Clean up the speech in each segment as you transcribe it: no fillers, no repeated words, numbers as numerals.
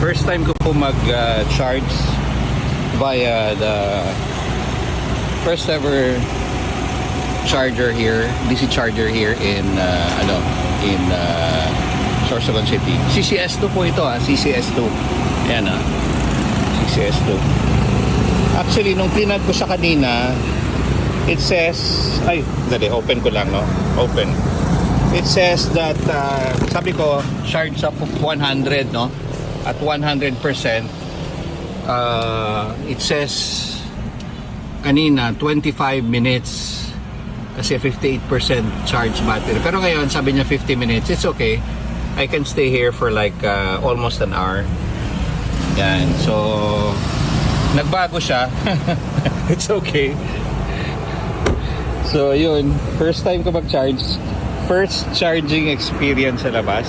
First time ko po mag-charge via the first ever charger here, DC charger here in Sorsogon City. CCS2 po ito CCS2. Ayan CCS2. Actually, nung tinag ko siya kanina, it says, open ko lang, no? Open. It says that, sabi ko, charge up of 100, no? At 100%, it says, kanina, 25 minutes, kasi 58% charge battery. Pero ngayon, sabi niya 50 minutes, it's okay. I can stay here for like almost an hour. Yan, so, nagbago siya. It's okay. So, yun, first time ko mag-charge. First charging experience sa labas.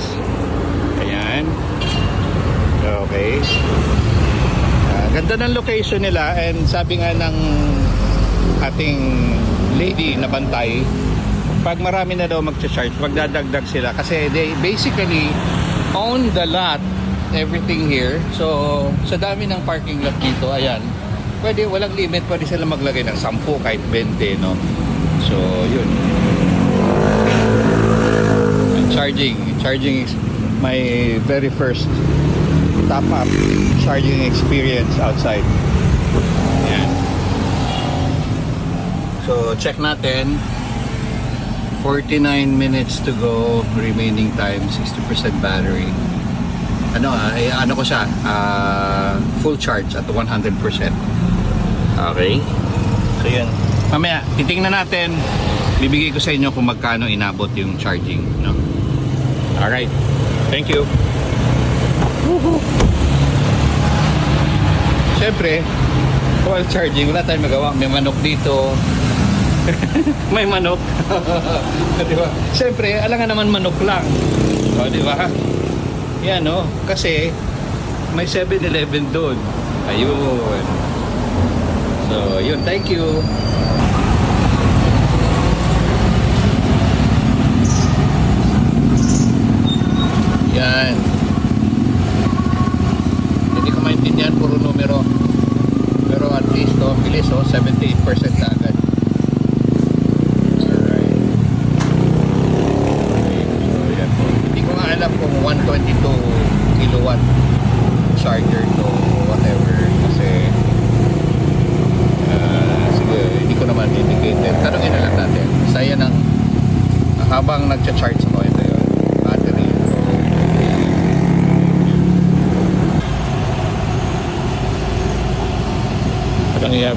Ayan. Okay. Ganda ng location nila, and sabi nga ng ating lady na bantay, pag marami na daw mag-charge, magdadagdag sila kasi they basically own the lot, everything here. So sa dami ng parking lot dito, ayan, pwede, walang limit, pwede sila maglagay ng 10 kahit 20, no? So yun, charging is my very first top up charging experience outside. Ayan. So check natin, 49 minutes to go, remaining time 60% battery. Ano ko siya, full charge at 100%. Okay, so yun, mamaya titingnan natin, bibigay ko sa inyo kung magkano inabot yung charging, no? Alright, thank you. Siyempre, while charging, wala tayong magawa. May manok dito. May manok. Diba? Siyempre, alangan naman manok lang. O, diba? Yan, no? Kasi, may 7-Eleven doon. Ayun. So, yun. Thank you. Yan. Hindi ko maintindihan, puro numero. Pero at least, ang bilis, 78% na agad. Alright. Okay, so yan. Hindi ko nga alam kung 122 kilowatt charger to whatever. Kasi, sige, hindi ko naman indicated. Tanungin na lang natin. Saya ng habang nagcha-charge mo, ito yun. Battery.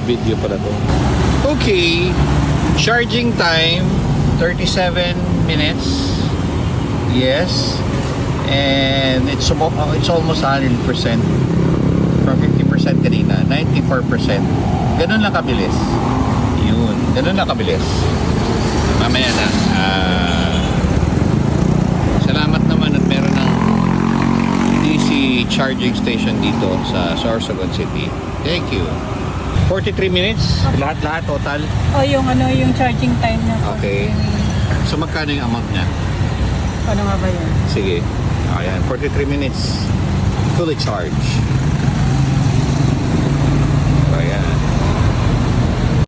Video pala to. Okay, charging time 37 minutes. Yes, and it's almost 100% from 50% kanina, 94%. Ganun lang kabilis. Yun, ganun lang kabilis. Mamaya na. Salamat naman at meron ng DC charging station dito sa Sorsogon City. Thank you. 43 minutes, lahat total. Yung charging time niya. Okay. So magkano yung amount niya? Ano nga ba yun? Sige. Ayan, 43 minutes fully charged.